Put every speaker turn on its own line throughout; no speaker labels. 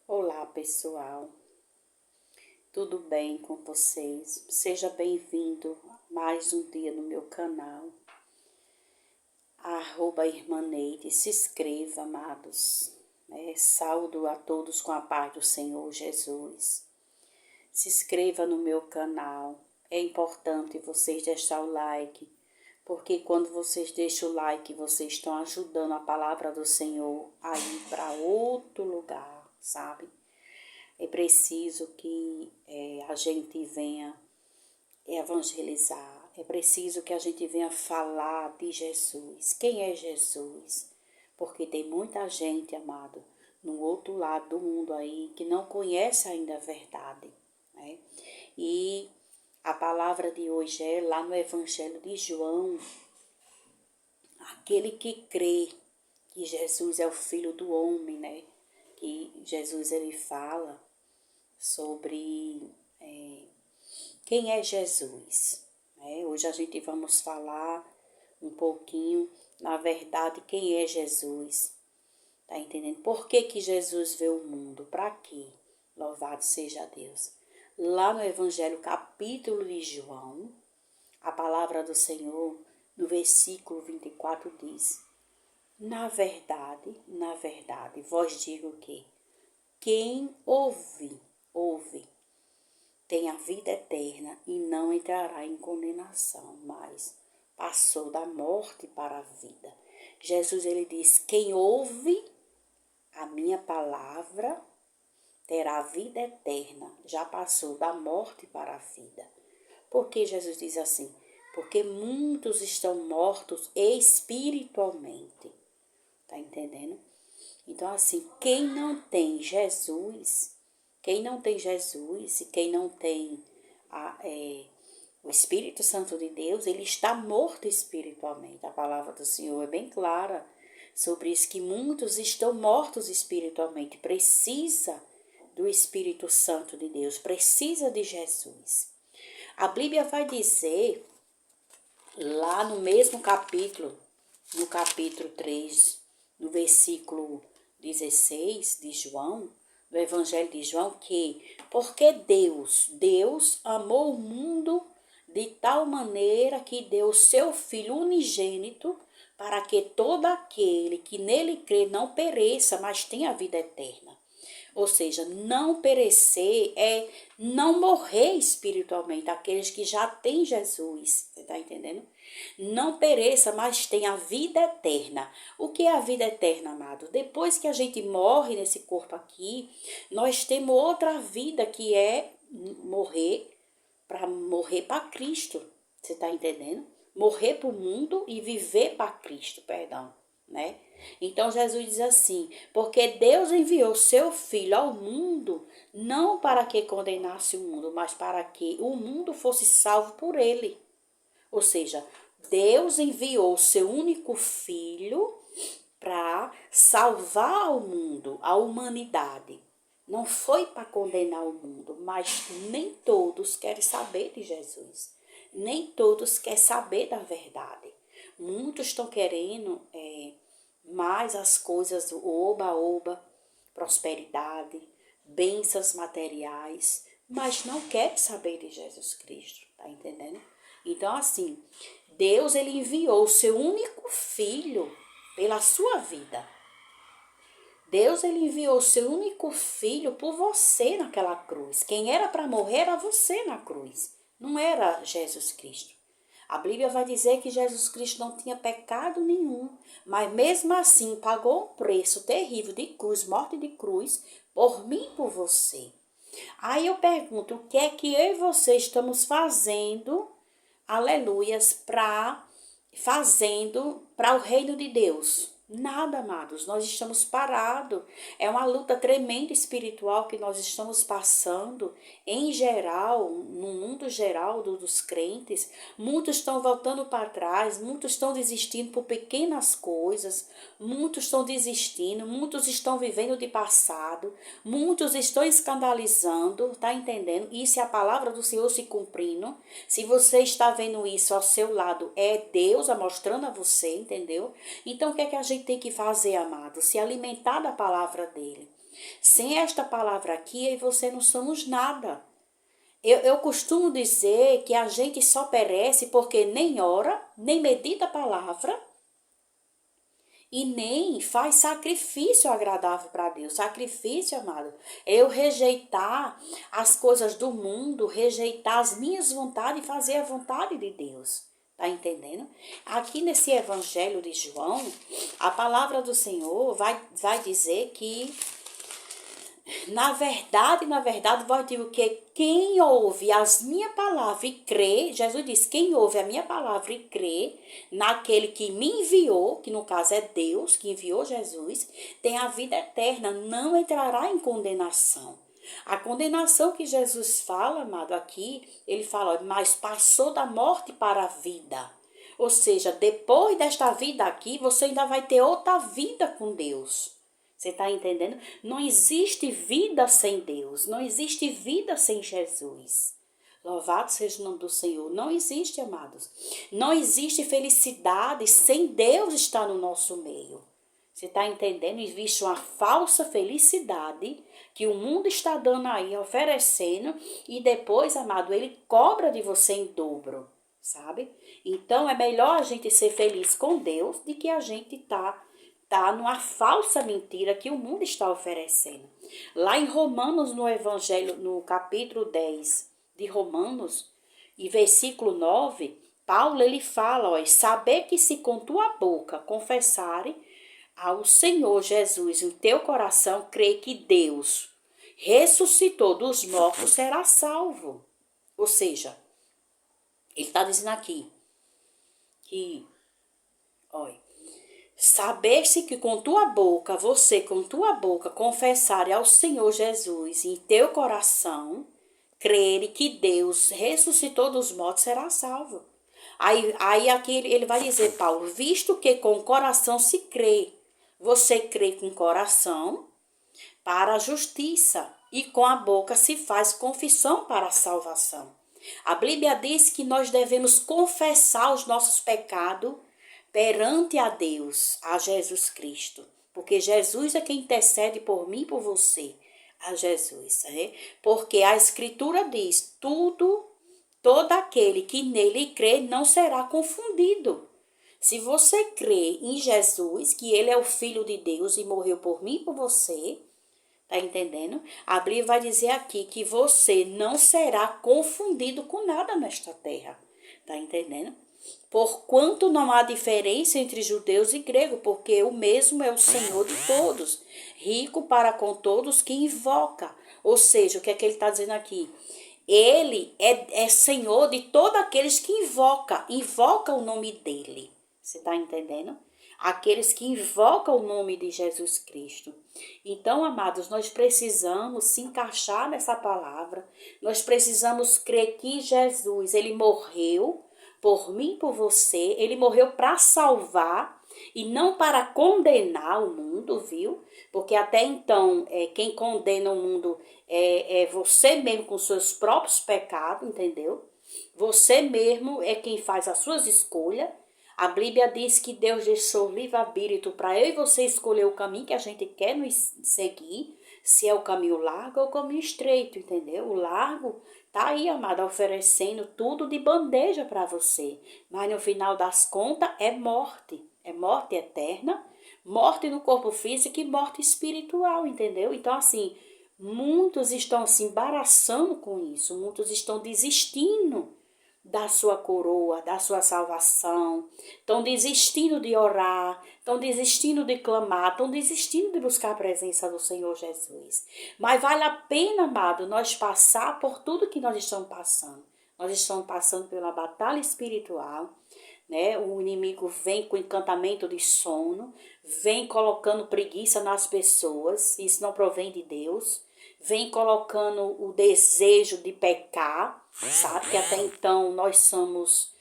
Olá, pessoal. Tudo bem com vocês? Seja bem-vindo a mais um dia no meu canal. Irmã Neide. Se inscreva, amados. Saúdo a todos com a paz do Senhor Jesus. Se inscreva no meu canal. É importante vocês deixar o like, porque quando vocês deixam o like, vocês estão ajudando a palavra do Senhor a ir para outro lugar, sabe? É preciso que a gente venha evangelizar. É preciso que a gente venha falar de Jesus. Quem é Jesus? Porque tem muita gente, amado, no outro lado do mundo aí, que não conhece ainda a verdade, né? E a palavra de hoje é lá no Evangelho de João. Aquele que crê que Jesus é o Filho do homem, né? Que Jesus, ele fala sobre quem é Jesus. Hoje a gente vamos falar um pouquinho, na verdade, quem é Jesus. Tá entendendo? Por que que Jesus veio ao mundo? Para quê? Louvado seja Deus. Lá no Evangelho, capítulo de João, a palavra do Senhor, no versículo 24, diz: na verdade, vos digo que quem ouve, tem a vida eterna e não entrará em condenação, mas passou da morte para a vida. Jesus, ele diz: quem ouve a minha palavra terá a vida eterna, já passou da morte para a vida. Por que Jesus diz assim? Porque muitos estão mortos espiritualmente. Tá entendendo? Então, assim, quem não tem Jesus e quem não tem o Espírito Santo de Deus, ele está morto espiritualmente. A palavra do Senhor é bem clara sobre isso, que muitos estão mortos espiritualmente. Precisa do Espírito Santo de Deus, precisa de Jesus. A Bíblia vai dizer, lá no mesmo capítulo, no capítulo 3, no versículo 16 de João, do Evangelho de João, que porque Deus amou o mundo de tal maneira que deu seu Filho unigênito para que todo aquele que nele crê não pereça, mas tenha a vida eterna. Ou seja, não perecer é não morrer espiritualmente, aqueles que já têm Jesus, você está entendendo? Não pereça, mas tenha a vida eterna. O que é a vida eterna, amado? Depois que a gente morre nesse corpo aqui, nós temos outra vida que é morrer para Cristo, você está entendendo? Morrer para o mundo e viver para Cristo, perdão, né? Então Jesus diz assim: porque Deus enviou seu Filho ao mundo, não para que condenasse o mundo, mas para que o mundo fosse salvo por ele. Ou seja, Deus enviou seu único Filho para salvar o mundo, a humanidade. Não foi para condenar o mundo, mas nem todos querem saber de Jesus. Nem todos querem saber da verdade. Muitos estão querendo mais as coisas do oba-oba, prosperidade, bênçãos materiais, mas não querem saber de Jesus Cristo, tá entendendo? Então, assim, Deus, ele enviou o seu único filho pela sua vida. Deus, ele enviou o seu único filho por você naquela cruz. Quem era para morrer era você na cruz, não era Jesus Cristo. A Bíblia vai dizer que Jesus Cristo não tinha pecado nenhum, mas mesmo assim pagou um preço terrível de cruz, morte de cruz, por mim e por você. Aí eu pergunto, o que é que eu e você estamos fazendo, aleluias, para o reino de Deus? Nada, amados, nós estamos parados. É uma luta tremenda espiritual que nós estamos passando, em geral, no mundo geral dos crentes. Muitos estão voltando para trás, muitos estão desistindo por pequenas coisas, muitos estão desistindo, muitos estão vivendo de passado, muitos estão escandalizando, tá entendendo? Isso é a palavra do Senhor se cumprindo. Se você está vendo isso ao seu lado, é Deus mostrando a você, entendeu? Então, o que é que a gente gente tem que fazer, amado? Se alimentar da palavra dele. Sem esta palavra aqui, eu e você não somos nada. Eu costumo dizer que a gente só perece porque nem ora, nem medita a palavra e nem faz sacrifício agradável para Deus. Sacrifício, amado, é eu rejeitar as coisas do mundo, rejeitar as minhas vontades e fazer a vontade de Deus. Tá entendendo? Aqui nesse evangelho de João, a palavra do Senhor vai dizer que na verdade, vai dizer que quem ouve as minhas palavras e crê, Jesus disse, quem ouve a minha palavra e crê naquele que me enviou, que no caso é Deus que enviou Jesus, tem a vida eterna, não entrará em condenação. A condenação que Jesus fala, amado, aqui, ele fala, mas passou da morte para a vida. Ou seja, depois desta vida aqui, você ainda vai ter outra vida com Deus. Você está entendendo? Não existe vida sem Deus. Não existe vida sem Jesus. Louvado seja o nome do Senhor. Não existe, amados. Não existe felicidade sem Deus estar no nosso meio. Você está entendendo? Existe uma falsa felicidade que o mundo está dando aí, oferecendo. E depois, amado, ele cobra de você em dobro. Sabe? Então, é melhor a gente ser feliz com Deus do que a gente tá numa falsa mentira que o mundo está oferecendo. Lá em Romanos, no Evangelho, no capítulo 10 de Romanos, e versículo 9, Paulo ele fala, ó, saber que se com tua boca confessare ao Senhor Jesus em teu coração, crê que Deus ressuscitou dos mortos, será salvo. Ou seja, ele está dizendo aqui que, olha, saber-se que com tua boca, você com tua boca, confessar ao Senhor Jesus em teu coração, crer que Deus ressuscitou dos mortos, será salvo. Aí aqui ele vai dizer, Paulo, visto que com o coração se crê, você crê com o coração para a justiça e com a boca se faz confissão para a salvação. A Bíblia diz que nós devemos confessar os nossos pecados perante a Deus, a Jesus Cristo. Porque Jesus é quem intercede por mim e por você, a Jesus. Porque a Escritura diz, todo aquele que nele crê não será confundido. Se você crê em Jesus, que ele é o Filho de Deus e morreu por mim e por você, tá entendendo? A Bíblia vai dizer aqui que você não será confundido com nada nesta terra. Tá entendendo? Porquanto não há diferença entre judeus e grego, porque o mesmo é o Senhor de todos, rico para com todos que invoca. Ou seja, o que é que ele está dizendo aqui? Ele é Senhor de todos aqueles que invoca o nome dele. Você está entendendo? Aqueles que invocam o nome de Jesus Cristo. Então, amados, nós precisamos se encaixar nessa palavra. Nós precisamos crer que Jesus, ele morreu por mim e por você. Ele morreu para salvar e não para condenar o mundo, viu? Porque até então, quem condena o mundo é você mesmo com seus próprios pecados, entendeu? Você mesmo é quem faz as suas escolhas. A Bíblia diz que Deus deixou livre-arbítrio para eu e você escolher o caminho que a gente quer nos seguir, se é o caminho largo ou o caminho estreito, entendeu? O largo tá aí, amada, oferecendo tudo de bandeja para você, mas no final das contas é morte eterna, morte no corpo físico e morte espiritual, entendeu? Então, assim, muitos estão se embaraçando com isso, muitos estão desistindo da sua coroa, da sua salvação, estão desistindo de orar, estão desistindo de clamar, estão desistindo de buscar a presença do Senhor Jesus. Mas vale a pena, amado, nós passar por tudo que nós estamos passando. Nós estamos passando pela batalha espiritual, né? O inimigo vem com encantamento de sono, vem colocando preguiça nas pessoas, isso não provém de Deus, vem colocando o desejo de pecar, sabe? Que até então nós somos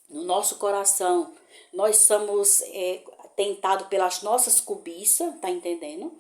no nosso coração, nós somos tentados pelas nossas cobiças, tá entendendo?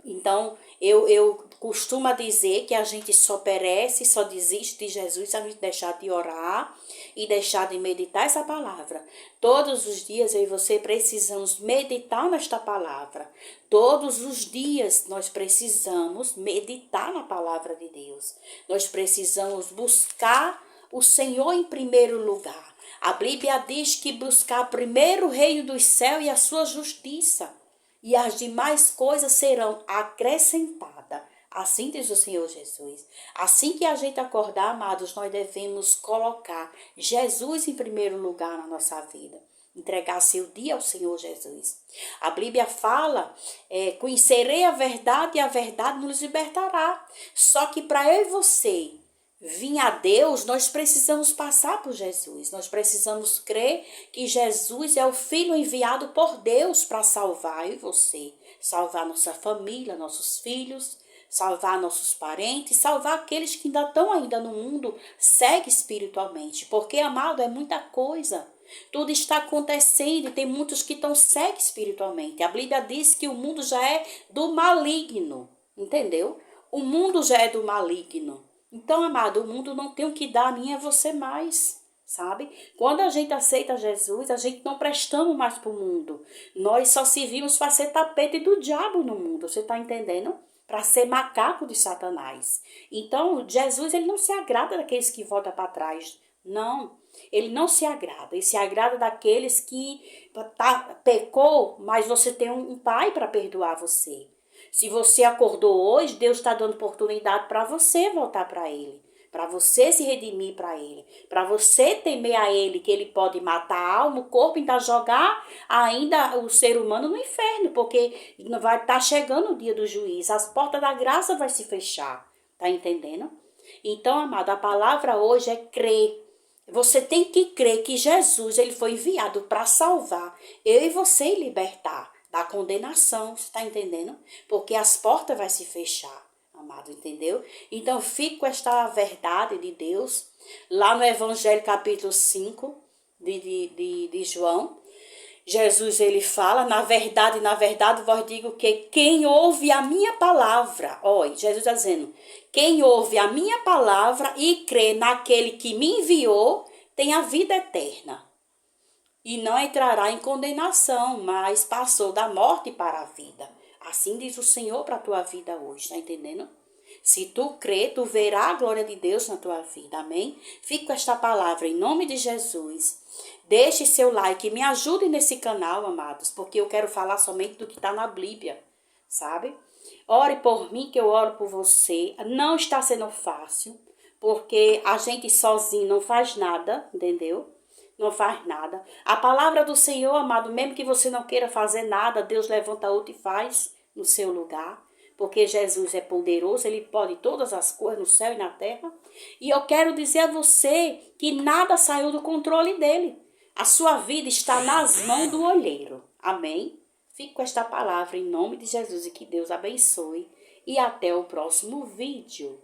Então, eu costumo dizer que a gente só perece, só desiste de Jesus se a gente deixar de orar e deixar de meditar essa palavra. Todos os dias eu e você precisamos meditar nesta palavra. Todos os dias nós precisamos meditar na palavra de Deus. Nós precisamos buscar o Senhor em primeiro lugar. A Bíblia diz que buscar primeiro o reino dos céus e a sua justiça, e as demais coisas serão acrescentadas. Assim diz o Senhor Jesus. Assim que a gente acordar, amados, nós devemos colocar Jesus em primeiro lugar na nossa vida. Entregar seu dia ao Senhor Jesus. A Bíblia fala, conhecerei a verdade e a verdade nos libertará. Só que para eu e você vir a Deus, nós precisamos passar por Jesus. Nós precisamos crer que Jesus é o Filho enviado por Deus para salvar eu e você. Salvar nossa família, nossos filhos, salvar nossos parentes, salvar aqueles que ainda estão no mundo cego espiritualmente. Porque, amado, é muita coisa. Tudo está acontecendo e tem muitos que estão cegos espiritualmente. A Bíblia diz que o mundo já é do maligno, entendeu? O mundo já é do maligno. Então, amado, o mundo não tem o que dar a mim e a você mais, sabe? Quando a gente aceita Jesus, a gente não prestamos mais para o mundo. Nós só servimos para ser tapete do diabo no mundo, você está entendendo? Para ser macaco de Satanás. Então, Jesus, ele não se agrada daqueles que voltam para trás. Não, ele não se agrada. Ele se agrada daqueles que pecou, mas você tem um pai para perdoar você. Se você acordou hoje, Deus está dando oportunidade para você voltar para Ele. Para você se redimir para Ele. Para você temer a Ele, que Ele pode matar a alma, o corpo, e ainda jogar ainda o ser humano no inferno. Porque vai estar chegando o dia do juízo. As portas da graça vão se fechar. Tá entendendo? Então, amado, a palavra hoje é crer. Você tem que crer que Jesus, ele foi enviado para salvar eu e você e libertar da condenação, você está entendendo? Porque as portas vão se fechar, amado, entendeu? Então, fique com esta verdade de Deus, lá no Evangelho capítulo 5 de João. Jesus, ele fala, na verdade, vos digo que quem ouve a minha palavra, olha, Jesus está dizendo, quem ouve a minha palavra e crê naquele que me enviou, tem a vida eterna. E não entrará em condenação, mas passou da morte para a vida. Assim diz o Senhor para a tua vida hoje, tá entendendo? Se tu crer, tu verás a glória de Deus na tua vida, amém? Fique com esta palavra em nome de Jesus. Deixe seu like, me ajude nesse canal, amados, porque eu quero falar somente do que está na Bíblia, sabe? Ore por mim, que eu oro por você. Não está sendo fácil, porque a gente sozinho não faz nada, entendeu? Não faz nada. A palavra do Senhor, amado, mesmo que você não queira fazer nada, Deus levanta outro e faz no seu lugar. Porque Jesus é poderoso, ele pode todas as coisas no céu e na terra. E eu quero dizer a você que nada saiu do controle dele. A sua vida está nas mãos do olheiro. Amém? Fique com esta palavra em nome de Jesus e que Deus abençoe. E até o próximo vídeo.